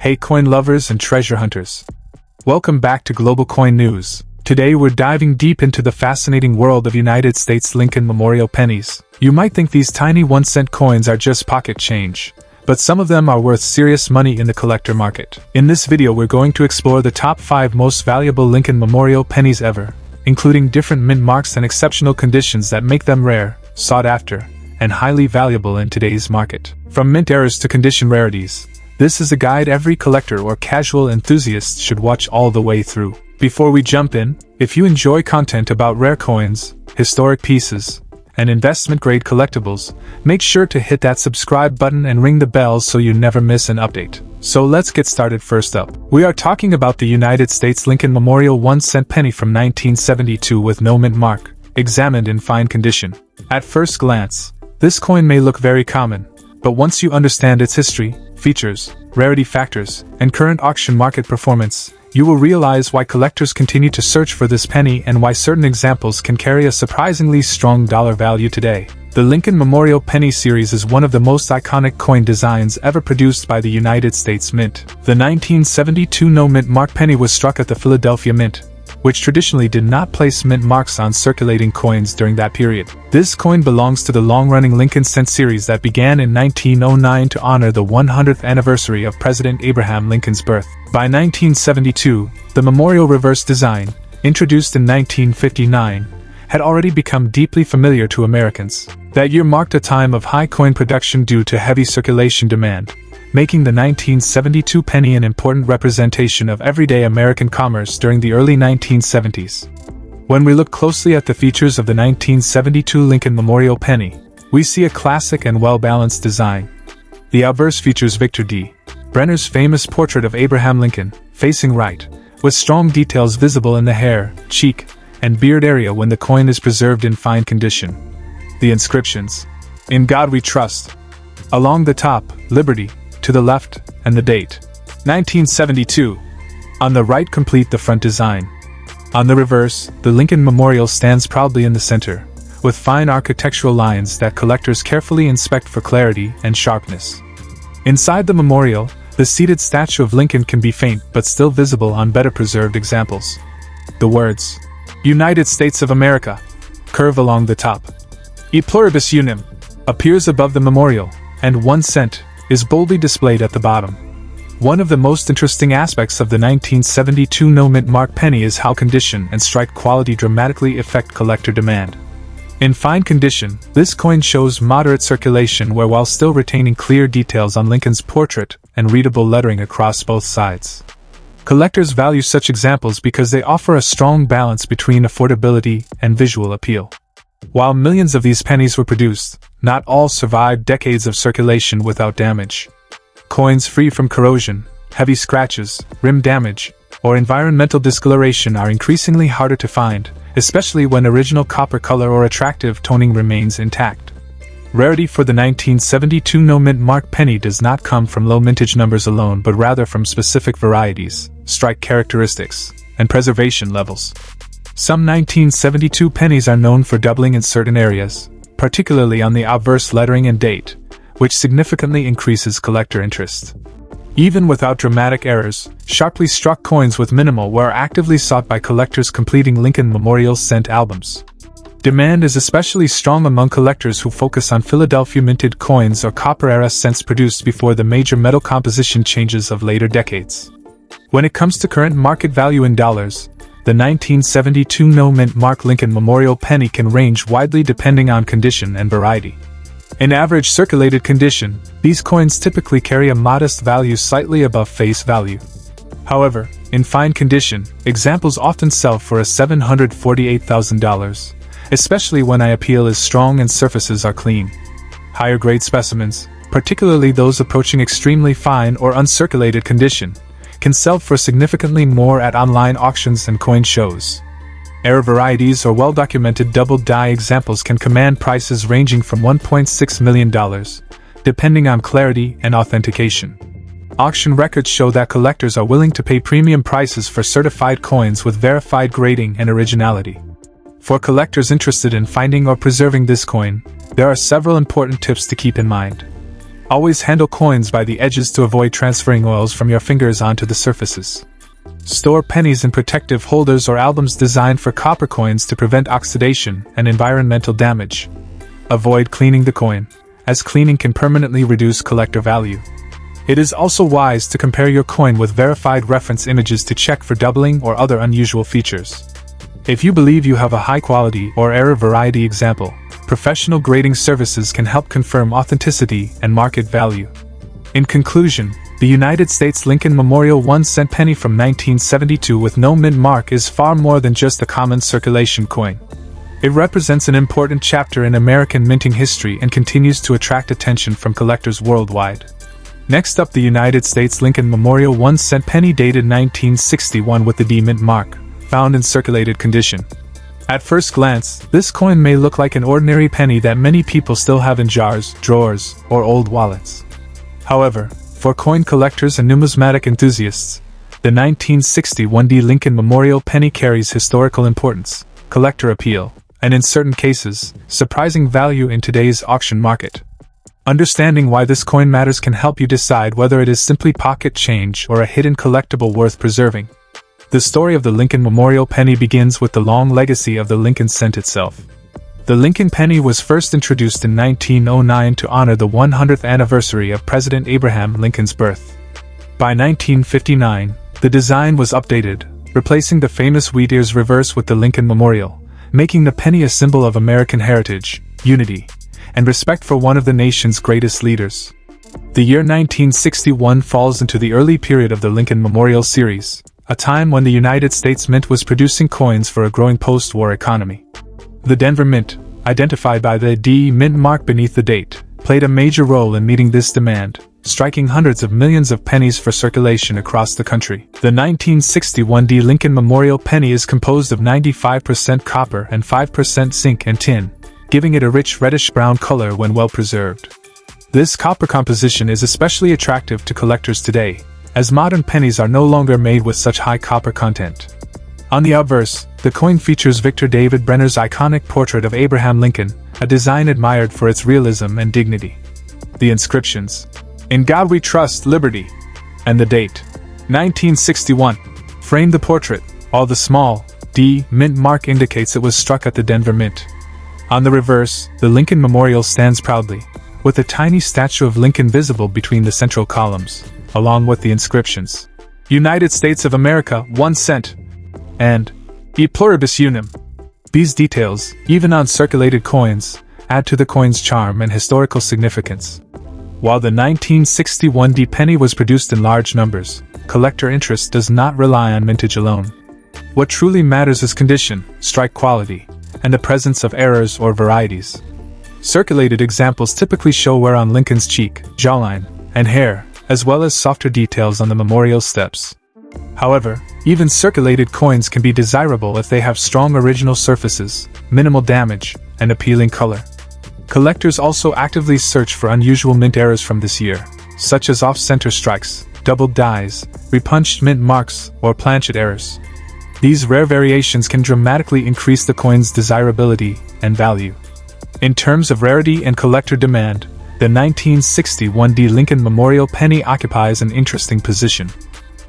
Hey coin lovers and treasure hunters. Welcome back to Global Coin News. Today we're diving deep into the fascinating world of United States Lincoln Memorial pennies. You might think these tiny 1-cent coins are just pocket change, but some of them are worth serious money in the collector market. In this video we're going to explore the top 5 most valuable Lincoln Memorial pennies ever, including different mint marks and exceptional conditions that make them rare, sought after, and highly valuable in today's market. From mint errors to condition rarities, this is a guide every collector or casual enthusiast should watch all the way through. Before we jump in, if you enjoy content about rare coins, historic pieces, and investment-grade collectibles, make sure to hit that subscribe button and ring the bell so you never miss an update. So let's get started. First up, we are talking about the United States Lincoln Memorial 1-cent penny from 1972 with no mint mark, examined in fine condition. At first glance, this coin may look very common, but once you understand its history, features, rarity factors, and current auction market performance, you will realize why collectors continue to search for this penny and why certain examples can carry a surprisingly strong dollar value today. The Lincoln Memorial Penny series is one of the most iconic coin designs ever produced by the United States Mint. The 1972 no-mint mark penny was struck at the Philadelphia Mint, which traditionally did not place mint marks on circulating coins during that period. This coin belongs to the long-running Lincoln Cent series that began in 1909 to honor the 100th anniversary of President Abraham Lincoln's birth. By 1972, the memorial reverse design, introduced in 1959, had already become deeply familiar to Americans. That year marked a time of high coin production due to heavy circulation demand, making the 1972 penny an important representation of everyday American commerce during the early 1970s. When we look closely at the features of the 1972 Lincoln Memorial penny, we see a classic and well-balanced design. The obverse features Victor D. Brenner's famous portrait of Abraham Lincoln, facing right, with strong details visible in the hair, cheek, and beard area when the coin is preserved in fine condition. The inscriptions, "In God We Trust," along the top, "Liberty," to the left, and the date, 1972, on the right complete the front design. On the reverse, the Lincoln Memorial stands proudly in the center, with fine architectural lines that collectors carefully inspect for clarity and sharpness. Inside the memorial, the seated statue of Lincoln can be faint but still visible on better preserved examples. The words, "United States of America," curve along the top. "E pluribus unum," appears above the memorial, and 1 cent is boldly displayed at the bottom. One of the most interesting aspects of the 1972 no-mint mark penny is how condition and strike quality dramatically affect collector demand. In fine condition, this coin shows moderate circulation while still retaining clear details on Lincoln's portrait and readable lettering across both sides. Collectors value such examples because they offer a strong balance between affordability and visual appeal. While millions of these pennies were produced, not all survived decades of circulation without damage. Coins free from corrosion, heavy scratches, rim damage, or environmental discoloration are increasingly harder to find, especially when original copper color or attractive toning remains intact. Rarity for the 1972 no-mint mark penny does not come from low mintage numbers alone but rather from specific varieties, strike characteristics, and preservation levels. Some 1972 pennies are known for doubling in certain areas, particularly on the obverse lettering and date, which significantly increases collector interest. Even without dramatic errors, sharply struck coins with minimal wear are actively sought by collectors completing Lincoln Memorial cent albums. Demand is especially strong among collectors who focus on Philadelphia minted coins or copper-era cents produced before the major metal composition changes of later decades. When it comes to current market value in dollars, the 1972 no-mint mark Lincoln Memorial penny can range widely depending on condition and variety. In average circulated condition, these coins typically carry a modest value slightly above face value. However, in fine condition, examples often sell for $748,000, especially when eye appeal is strong and surfaces are clean. Higher grade specimens, particularly those approaching extremely fine or uncirculated condition, can sell for significantly more at online auctions and coin shows. Rare varieties or well-documented double-die examples can command prices ranging from $1.6 million, depending on clarity and authentication. Auction records show that collectors are willing to pay premium prices for certified coins with verified grading and originality. For collectors interested in finding or preserving this coin, there are several important tips to keep in mind. Always handle coins by the edges to avoid transferring oils from your fingers onto the surfaces. Store pennies in protective holders or albums designed for copper coins to prevent oxidation and environmental damage. Avoid cleaning the coin, as cleaning can permanently reduce collector value. It is also wise to compare your coin with verified reference images to check for doubling or other unusual features. If you believe you have a high-quality or rare variety example, professional grading services can help confirm authenticity and market value. In conclusion, the United States Lincoln Memorial 1-cent penny from 1972 with no mint mark is far more than just a common circulation coin. It represents an important chapter in American minting history and continues to attract attention from collectors worldwide. Next up, the United States Lincoln Memorial 1-cent penny dated 1961 with the D mint mark, found in circulated condition. At first glance, this coin may look like an ordinary penny that many people still have in jars, drawers, or old wallets. However, for coin collectors and numismatic enthusiasts, the 1961 D Lincoln Memorial penny carries historical importance, collector appeal, and in certain cases, surprising value in today's auction market. Understanding why this coin matters can help you decide whether it is simply pocket change or a hidden collectible worth preserving. The story of the Lincoln Memorial penny begins with the long legacy of the Lincoln cent itself. The Lincoln penny was first introduced in 1909 to honor the 100th anniversary of President Abraham Lincoln's birth. By 1959, the design was updated, replacing the famous wheat ears reverse with the Lincoln Memorial, making the penny a symbol of American heritage, unity, and respect for one of the nation's greatest leaders. The year 1961 falls into the early period of the Lincoln Memorial series, a time when the United States Mint was producing coins for a growing post-war economy. The Denver Mint, identified by the D Mint mark beneath the date, played a major role in meeting this demand, striking hundreds of millions of pennies for circulation across the country. The 1961 D Lincoln Memorial penny is composed of 95% copper and 5% zinc and tin, giving it a rich reddish-brown color when well preserved. This copper composition is especially attractive to collectors today, as modern pennies are no longer made with such high copper content. On the obverse, the coin features Victor David Brenner's iconic portrait of Abraham Lincoln, a design admired for its realism and dignity. The inscriptions, "In God We Trust, Liberty," and the date, 1961, frame the portrait, while the small D Mint mark indicates it was struck at the Denver Mint. On the reverse, the Lincoln Memorial stands proudly, with a tiny statue of Lincoln visible between the central columns, along with the inscriptions, "United States of America, 1 cent," and "E pluribus unum." These details, even on circulated coins, add to the coin's charm and historical significance. While the 1961 D penny was produced in large numbers, collector interest does not rely on mintage alone. What truly matters is condition, strike quality, and the presence of errors or varieties. Circulated examples typically show wear on Lincoln's cheek, jawline, and hair, as well as softer details on the memorial steps. However, even circulated coins can be desirable if they have strong original surfaces, minimal damage, and appealing color. Collectors also actively search for unusual mint errors from this year, such as off-center strikes, doubled dies, repunched mint marks, or planchet errors. These rare variations can dramatically increase the coin's desirability and value. In terms of rarity and collector demand, the 1961 D Lincoln Memorial penny occupies an interesting position.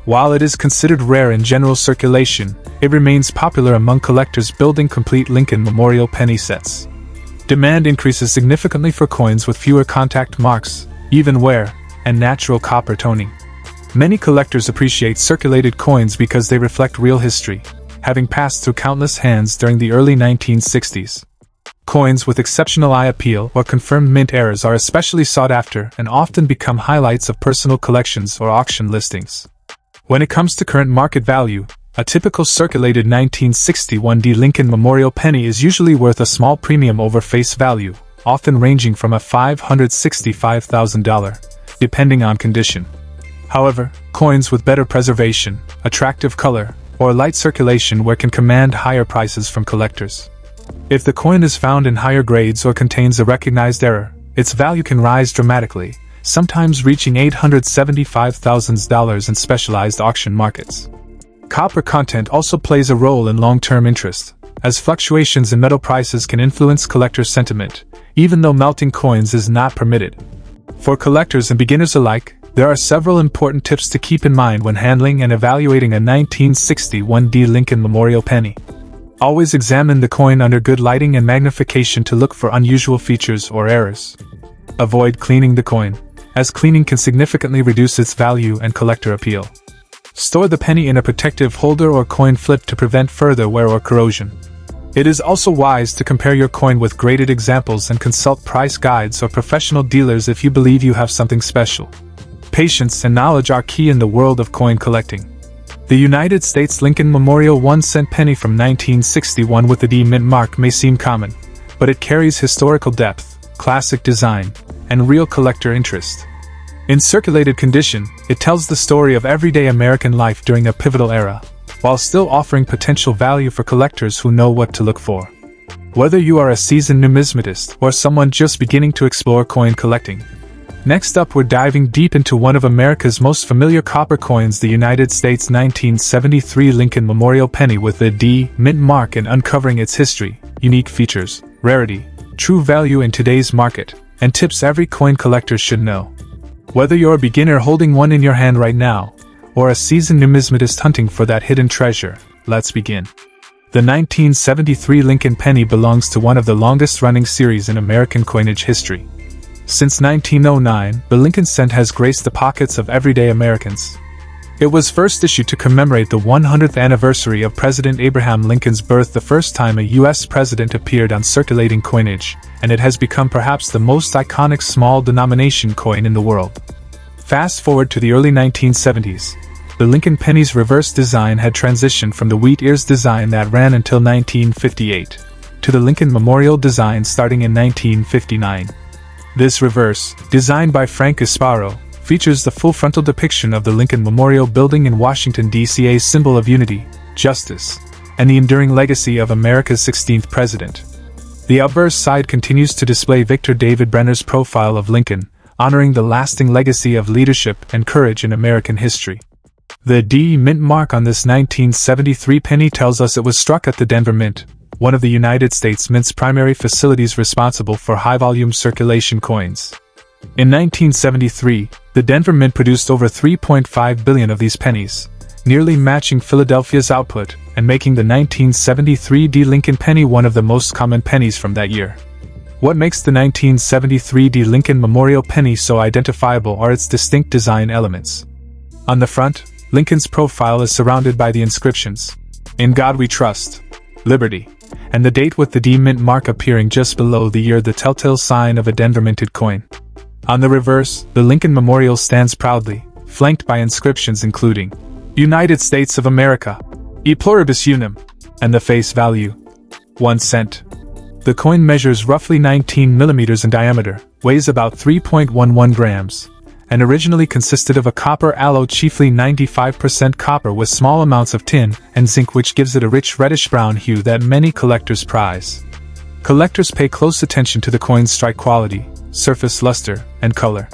While it is considered rare in general circulation, it remains popular among collectors building complete Lincoln Memorial penny sets. Demand increases significantly for coins with fewer contact marks, even wear, and natural copper toning. Many collectors appreciate circulated coins because they reflect real history, having passed through countless hands during the early 1960s. Coins with exceptional eye appeal or confirmed mint errors are especially sought after and often become highlights of personal collections or auction listings. When it comes to current market value, a typical circulated 1961 D Lincoln Memorial penny is usually worth a small premium over face value, often ranging from a $565,000, depending on condition. However, coins with better preservation, attractive color, or light circulation wear can command higher prices from collectors. If the coin is found in higher grades or contains a recognized error, its value can rise dramatically, sometimes reaching $875,000 in specialized auction markets. Copper content also plays a role in long-term interest, as fluctuations in metal prices can influence collector sentiment, even though melting coins is not permitted. For collectors and beginners alike, there are several important tips to keep in mind when handling and evaluating a 1961 D Lincoln Memorial penny. Always examine the coin under good lighting and magnification to look for unusual features or errors. Avoid cleaning the coin, as cleaning can significantly reduce its value and collector appeal. Store the penny in a protective holder or coin flip to prevent further wear or corrosion. It is also wise to compare your coin with graded examples and consult price guides or professional dealers if you believe you have something special. Patience and knowledge are key in the world of coin collecting. The United States Lincoln Memorial 1-cent penny from 1961 with the D mint mark may seem common, but it carries historical depth, classic design, and real collector interest. In circulated condition, it tells the story of everyday American life during a pivotal era, while still offering potential value for collectors who know what to look for. Whether you are a seasoned numismatist or someone just beginning to explore coin collecting. Next up, we're diving deep into one of America's most familiar copper coins, the United States 1973 Lincoln Memorial penny with the D mint mark, and uncovering its history, unique features, rarity, true value in today's market, and tips every coin collector should know. Whether you're a beginner holding one in your hand right now, or a seasoned numismatist hunting for that hidden treasure, let's begin. The 1973 Lincoln penny belongs to one of the longest-running series in American coinage history. Since 1909, the Lincoln cent has graced the pockets of everyday Americans. It was first issued to commemorate the 100th anniversary of President Abraham Lincoln's birth, the first time a U.S. president appeared on circulating coinage, and it has become perhaps the most iconic small-denomination coin in the world. Fast forward to the early 1970s, the Lincoln penny's reverse design had transitioned from the wheat ears design that ran until 1958, to the Lincoln Memorial design starting in 1959. This reverse, designed by Frank Isparo, features the full frontal depiction of the Lincoln Memorial building in Washington, D.C., a symbol of unity, justice, and the enduring legacy of America's 16th president. The obverse side continues to display Victor David Brenner's profile of Lincoln, honoring the lasting legacy of leadership and courage in American history. The D mint mark on this 1973 penny tells us it was struck at the Denver Mint, one of the United States Mint's primary facilities responsible for high-volume circulation coins. In 1973, the Denver Mint produced over 3.5 billion of these pennies, nearly matching Philadelphia's output and making the 1973 D Lincoln penny one of the most common pennies from that year. What makes the 1973 D Lincoln Memorial penny so identifiable are its distinct design elements. On the front, Lincoln's profile is surrounded by the inscriptions, "In God We Trust," "Liberty," and the date, with the D mint mark appearing just below the year, the telltale sign of a Denver minted coin. On the reverse, the Lincoln Memorial stands proudly, flanked by inscriptions including "United States of America," "E pluribus unum," and the face value, 1 cent. The coin measures roughly 19 millimeters in diameter, weighs about 3.11 grams, and originally consisted of a copper alloy, chiefly 95% copper with small amounts of tin and zinc, which gives it a rich reddish-brown hue that many collectors prize. Collectors pay close attention to the coin's strike quality, surface luster, and color.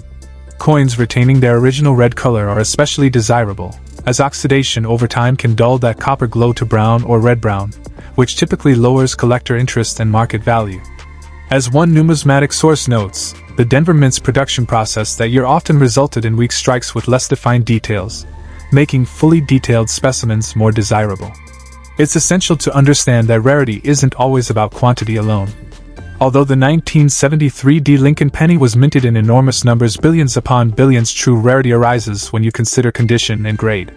Coins retaining their original red color are especially desirable, as oxidation over time can dull that copper glow to brown or red-brown, which typically lowers collector interest and market value. As one numismatic source notes, the Denver Mint's production process that year often resulted in weak strikes with less defined details, making fully detailed specimens more desirable. It's essential to understand that rarity isn't always about quantity alone. Although the 1973 D Lincoln penny was minted in enormous numbers, billions upon billions, true rarity arises when you consider condition and grade.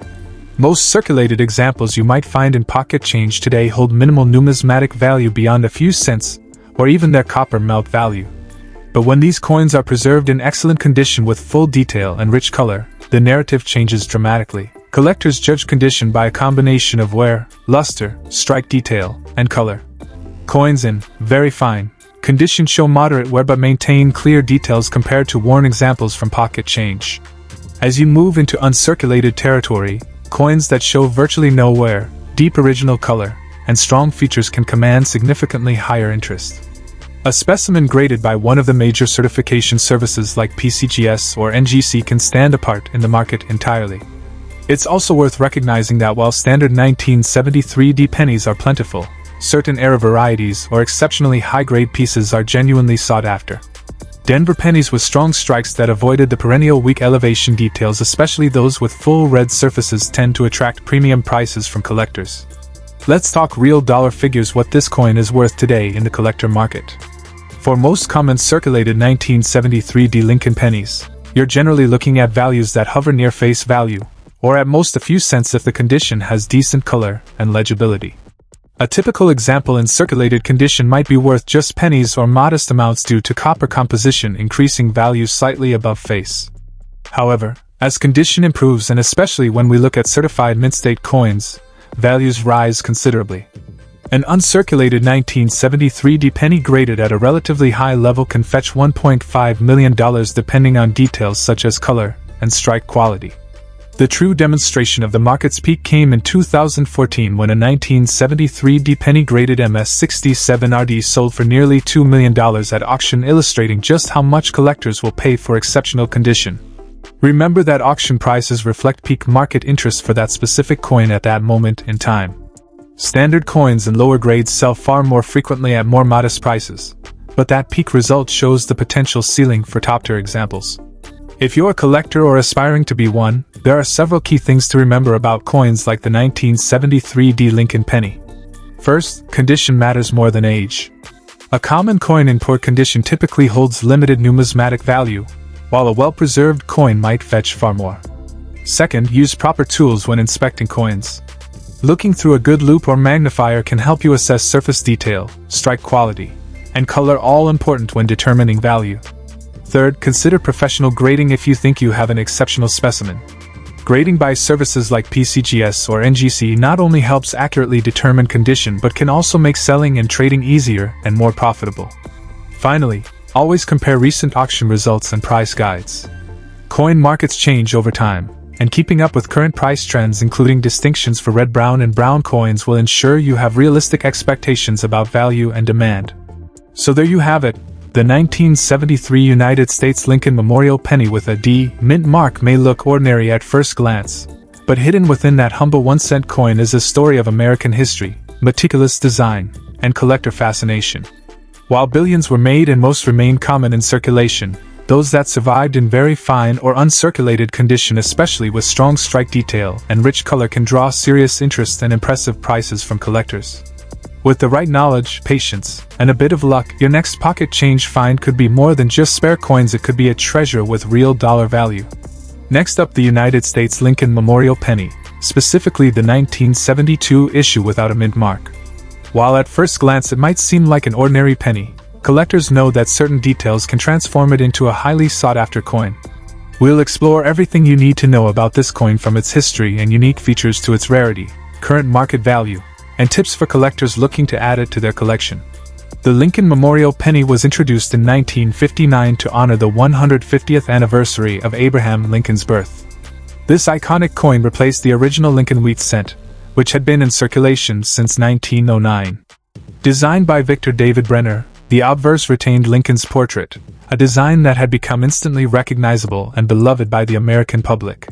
Most circulated examples you might find in pocket change today hold minimal numismatic value beyond a few cents, or even their copper melt value. But when these coins are preserved in excellent condition with full detail and rich color, the narrative changes dramatically. Collectors judge condition by a combination of wear, luster, strike detail, and color. Coins in very fine condition show moderate wear but maintain clear details compared to worn examples from pocket change. As you move into uncirculated territory, coins that show virtually no wear, deep original color, and strong features can command significantly higher interest. A specimen graded by one of the major certification services like PCGS or NGC can stand apart in the market entirely. It's also worth recognizing that while standard 1973 D pennies are plentiful, certain era varieties or exceptionally high-grade pieces are genuinely sought after. Denver pennies with strong strikes that avoided the perennial weak elevation details, especially those with full red surfaces, tend to attract premium prices from collectors. Let's talk real dollar figures, what this coin is worth today in the collector market. For most common circulated 1973 D Lincoln pennies, you're generally looking at values that hover near face value, or at most a few cents if the condition has decent color and legibility. A typical example in circulated condition might be worth just pennies or modest amounts due to copper composition increasing value slightly above face. However, as condition improves, and especially when we look at certified mint state coins, values rise considerably. An uncirculated 1973 D penny graded at a relatively high level can fetch $1.5 million depending on details such as color and strike quality. The true demonstration of the market's peak came in 2014 when a 1973 D penny graded MS67RD sold for nearly $2 million at auction, illustrating just how much collectors will pay for exceptional condition. Remember that auction prices reflect peak market interest for that specific coin at that moment in time. Standard coins and lower grades sell far more frequently at more modest prices, but that peak result shows the potential ceiling for top-tier examples. If you're a collector or aspiring to be one, there are several key things to remember about coins like the 1973 D Lincoln penny. First, condition matters more than age. A common coin in poor condition typically holds limited numismatic value, while a well-preserved coin might fetch far more. Second, use proper tools when inspecting coins. Looking through a good loupe or magnifier can help you assess surface detail, strike quality, and color, all important when determining value. Third, consider professional grading if you think you have an exceptional specimen. Grading by services like PCGS or NGC not only helps accurately determine condition but can also make selling and trading easier and more profitable. Finally, always compare recent auction results and price guides. Coin markets change over time, and keeping up with current price trends, including distinctions for red, brown, and brown coins, will ensure you have realistic expectations about value and demand. So there you have it. The 1973 United States Lincoln Memorial Penny with a D mint mark may look ordinary at first glance, but hidden within that humble 1-cent coin is a story of American history, meticulous design, and collector fascination. While billions were made and most remain common in circulation, those that survived in very fine or uncirculated condition, especially with strong strike detail and rich color, can draw serious interest and impressive prices from collectors. With the right knowledge, patience, and a bit of luck, your next pocket change find could be more than just spare coins. It could be a treasure with real dollar value. Next up, the United States Lincoln Memorial Penny, specifically the 1972 issue without a mint mark. While at first glance it might seem like an ordinary penny, collectors know that certain details can transform it into a highly sought-after coin. We'll explore everything you need to know about this coin, from its history and unique features to its rarity, current market value, and tips for collectors looking to add it to their collection. The Lincoln Memorial Penny was introduced in 1959 to honor the 150th anniversary of Abraham Lincoln's birth. This iconic coin replaced the original Lincoln wheat cent, which had been in circulation since 1909. Designed by Victor David Brenner, the obverse retained Lincoln's portrait, a design that had become instantly recognizable and beloved by the American public.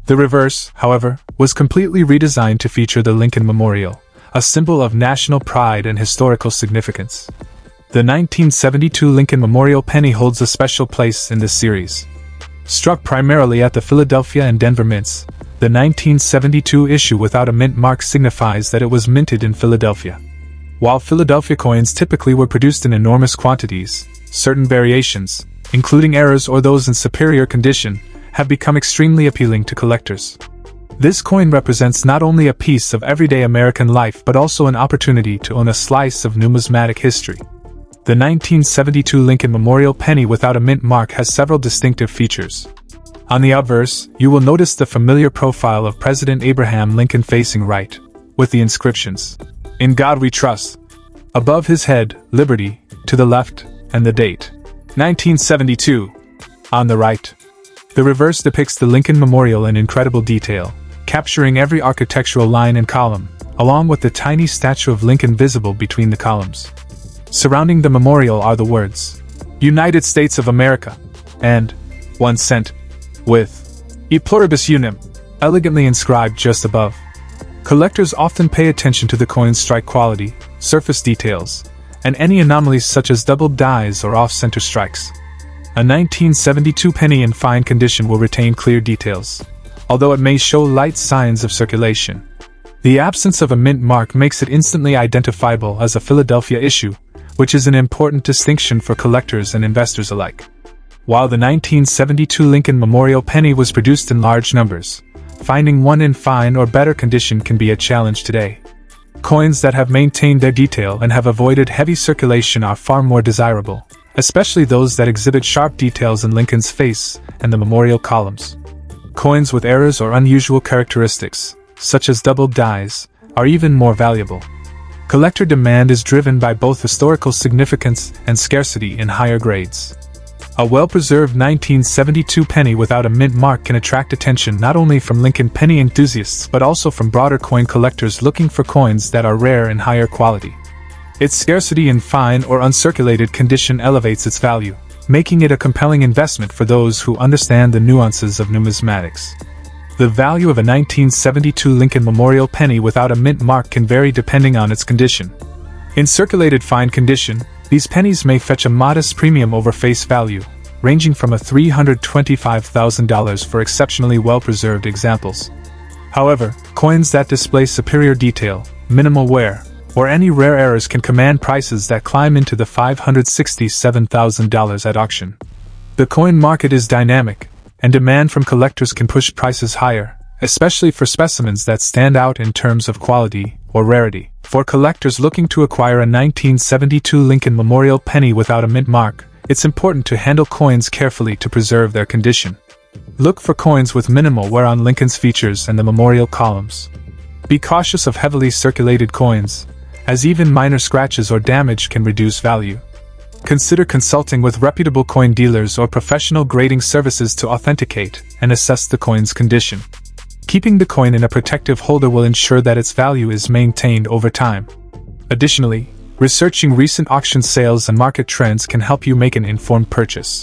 The reverse, however, was completely redesigned to feature the Lincoln Memorial, a symbol of national pride and historical significance. The 1972 Lincoln Memorial Penny holds a special place in this series. Struck primarily at the Philadelphia and Denver mints, the 1972 issue without a mint mark signifies that it was minted in Philadelphia. While Philadelphia coins typically were produced in enormous quantities, certain variations, including errors or those in superior condition, have become extremely appealing to collectors. This coin represents not only a piece of everyday American life but also an opportunity to own a slice of numismatic history. The 1972 Lincoln Memorial Penny without a mint mark has several distinctive features. On the obverse, you will notice the familiar profile of President Abraham Lincoln facing right, with the inscriptions, "In God We Trust." Above his head, "Liberty," to the left, and the date, 1972, on the right. The reverse depicts the Lincoln Memorial in incredible detail, capturing every architectural line and column, along with the tiny statue of Lincoln visible between the columns. Surrounding the memorial are the words, "United States of America," and "1 cent," with "E pluribus unum," elegantly inscribed just above. Collectors often pay attention to the coin's strike quality, surface details, and any anomalies such as doubled dies or off-center strikes. A 1972 penny in fine condition will retain clear details, although it may show light signs of circulation. The absence of a mint mark makes it instantly identifiable as a Philadelphia issue, which is an important distinction for collectors and investors alike. While the 1972 Lincoln Memorial penny was produced in large numbers, finding one in fine or better condition can be a challenge today. Coins that have maintained their detail and have avoided heavy circulation are far more desirable, especially those that exhibit sharp details in Lincoln's face and the memorial columns. Coins with errors or unusual characteristics, such as doubled dies, are even more valuable. Collector demand is driven by both historical significance and scarcity in higher grades. A well-preserved 1972 penny without a mint mark can attract attention not only from Lincoln penny enthusiasts but also from broader coin collectors looking for coins that are rare and higher quality. Its scarcity in fine or uncirculated condition elevates its value, making it a compelling investment for those who understand the nuances of numismatics. The value of a 1972 Lincoln Memorial penny without a mint mark can vary depending on its condition. In circulated fine condition, these pennies may fetch a modest premium over face value, ranging from $325,000 for exceptionally well-preserved examples. However, coins that display superior detail, minimal wear, or any rare errors can command prices that climb into the $567,000 at auction. The coin market is dynamic, and demand from collectors can push prices higher, especially for specimens that stand out in terms of quality or rarity. For collectors looking to acquire a 1972 Lincoln Memorial penny without a mint mark, it's important to handle coins carefully to preserve their condition. Look for coins with minimal wear on Lincoln's features and the memorial columns. Be cautious of heavily circulated coins, as even minor scratches or damage can reduce value. Consider consulting with reputable coin dealers or professional grading services to authenticate and assess the coin's condition. Keeping the coin in a protective holder will ensure that its value is maintained over time. Additionally, researching recent auction sales and market trends can help you make an informed purchase.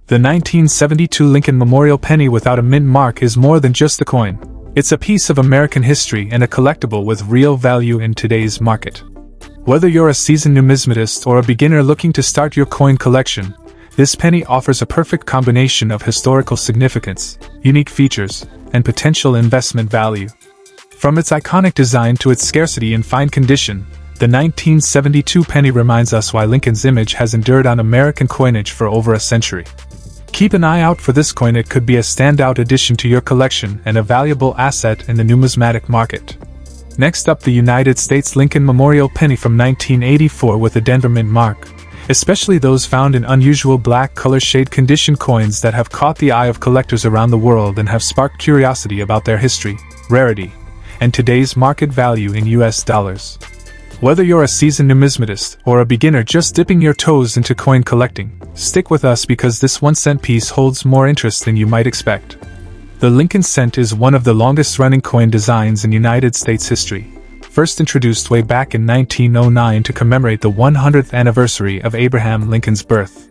The 1972 Lincoln Memorial penny without a mint mark is more than just a coin. It's a piece of American history and a collectible with real value in today's market. Whether you're a seasoned numismatist or a beginner looking to start your coin collection, this penny offers a perfect combination of historical significance, unique features, and potential investment value. From its iconic design to its scarcity in fine condition, the 1972 penny reminds us why Lincoln's image has endured on American coinage for over a century. Keep an eye out for this coin. It could be a standout addition to your collection and a valuable asset in the numismatic market. Next up, the United States Lincoln Memorial penny from 1984 with a Denver mint mark, especially those found in unusual black color shade condition coins that have caught the eye of collectors around the world and have sparked curiosity about their history, rarity, and today's market value in US dollars. Whether you're a seasoned numismatist or a beginner just dipping your toes into coin collecting, stick with us because this 1-cent piece holds more interest than you might expect. The Lincoln cent is one of the longest-running coin designs in United States history, first introduced way back in 1909 to commemorate the 100th anniversary of Abraham Lincoln's birth.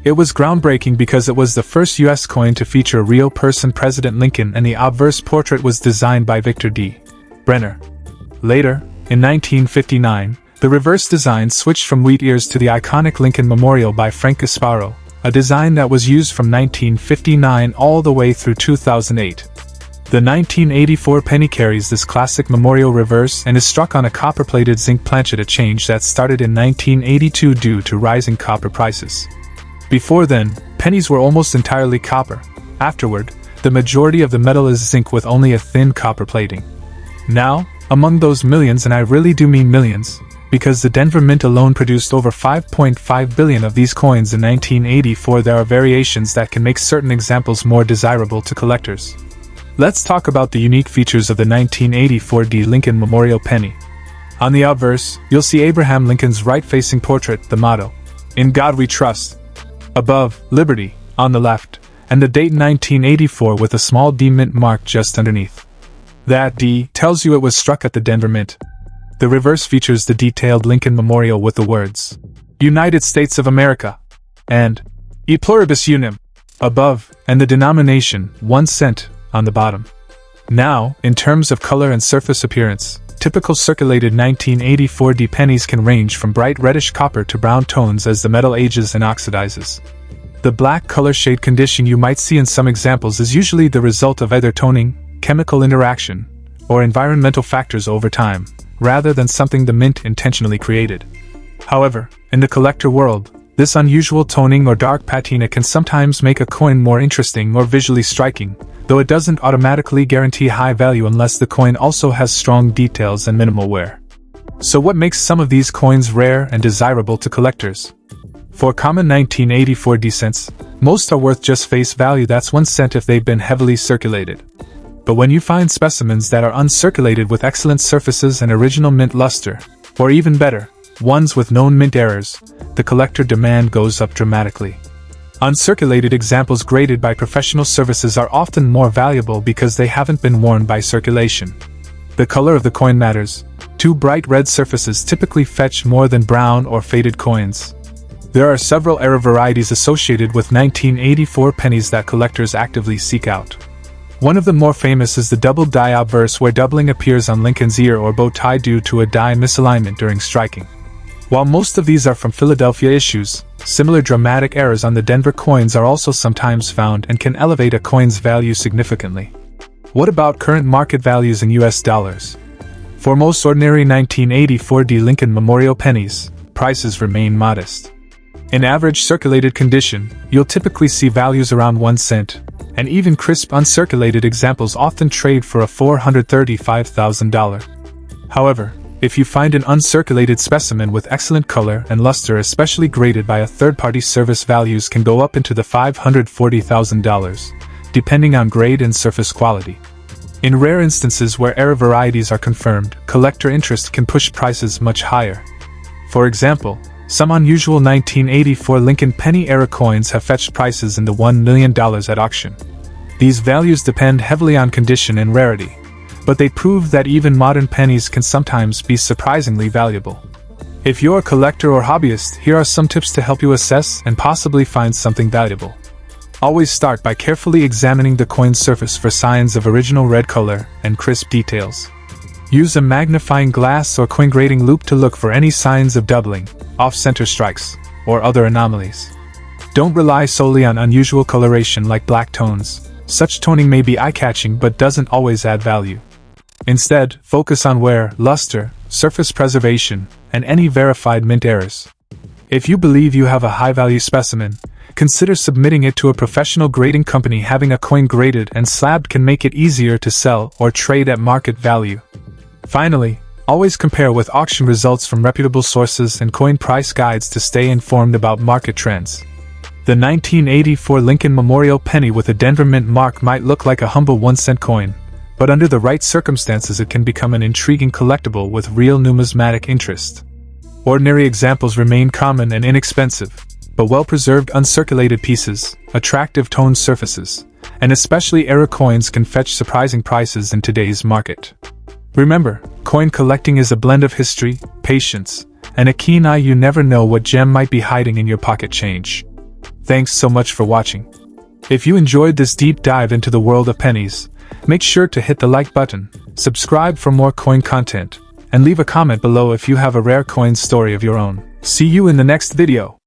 It was groundbreaking because it was the first U.S. coin to feature a real person, President Lincoln, and the obverse portrait was designed by Victor D. Brenner. Later, in 1959, the reverse design switched from wheat ears to the iconic Lincoln Memorial by Frank Gasparo, a design that was used from 1959 all the way through 2008. The 1984 penny carries this classic memorial reverse and is struck on a copper-plated zinc planchet, a change that started in 1982 due to rising copper prices. Before then, pennies were almost entirely copper. Afterward, the majority of the metal is zinc with only a thin copper plating. Now, among those millions, and I really do mean millions, because the Denver Mint alone produced over 5.5 billion of these coins in 1984, there are variations that can make certain examples more desirable to collectors. Let's talk about the unique features of the 1984 D. Lincoln Memorial penny. On the obverse, you'll see Abraham Lincoln's right-facing portrait, the motto, "In God We Trust." Above, Liberty, on the left, and the date 1984 with a small D mint mark just underneath. That D tells you it was struck at the Denver Mint. The reverse features the detailed Lincoln Memorial with the words, "United States of America," and "E Pluribus Unum" above, and the denomination, 1 cent, on the bottom. Now, in terms of color and surface appearance, typical circulated 1984 D pennies can range from bright reddish copper to brown tones as the metal ages and oxidizes. The black color shade condition you might see in some examples is usually the result of either toning, chemical interaction, or environmental factors over time, rather than something the mint intentionally created. However, in the collector world, this unusual toning or dark patina can sometimes make a coin more interesting or visually striking, though it doesn't automatically guarantee high value unless the coin also has strong details and minimal wear. So what makes some of these coins rare and desirable to collectors? For common 1984 cents, most are worth just face value, that's 1 cent if they've been heavily circulated. But when you find specimens that are uncirculated with excellent surfaces and original mint luster, or even better, ones with known mint errors, the collector demand goes up dramatically. Uncirculated examples graded by professional services are often more valuable because they haven't been worn by circulation. The color of the coin matters. 2 bright red surfaces typically fetch more than brown or faded coins. There are several error varieties associated with 1984 pennies that collectors actively seek out. One of the more famous is the double die obverse, where doubling appears on Lincoln's ear or bow tie due to a die misalignment during striking. While most of these are from Philadelphia issues, similar dramatic errors on the Denver coins are also sometimes found and can elevate a coin's value significantly. What about current market values in US dollars? For most ordinary 1984 Lincoln Memorial pennies, prices remain modest. In average circulated condition, you'll typically see values around 1 cent, and even crisp uncirculated examples often trade for a $435,000. However, if you find an uncirculated specimen with excellent color and luster, especially graded by a third-party service, values can go up into the $540,000, depending on grade and surface quality. In rare instances where error varieties are confirmed, collector interest can push prices much higher. For example, some unusual 1984 Lincoln penny era coins have fetched prices in the $1 million at auction. These values depend heavily on condition and rarity, but they prove that even modern pennies can sometimes be surprisingly valuable. If you're a collector or hobbyist, here are some tips to help you assess and possibly find something valuable. Always start by carefully examining the coin's surface for signs of original red color and crisp details. Use a magnifying glass or coin grading loupe to look for any signs of doubling, off-center strikes, or other anomalies. Don't rely solely on unusual coloration like black tones. Such toning may be eye-catching but doesn't always add value. Instead, focus on wear, luster, surface preservation, and any verified mint errors. If you believe you have a high-value specimen, consider submitting it to a professional grading company. Having a coin graded and slabbed can make it easier to sell or trade at market value. Finally, always compare with auction results from reputable sources and coin price guides to stay informed about market trends. The 1984 Lincoln Memorial penny with a Denver Mint mark might look like a humble 1-cent coin, but under the right circumstances it can become an intriguing collectible with real numismatic interest. Ordinary examples remain common and inexpensive, but well-preserved uncirculated pieces, attractive toned surfaces, and especially error coins can fetch surprising prices in today's market. Remember, coin collecting is a blend of history, patience, and a keen eye. You never know what gem might be hiding in your pocket change. Thanks so much for watching. If you enjoyed this deep dive into the world of pennies, make sure to hit the like button, subscribe for more coin content, and leave a comment below if you have a rare coin story of your own. See you in the next video.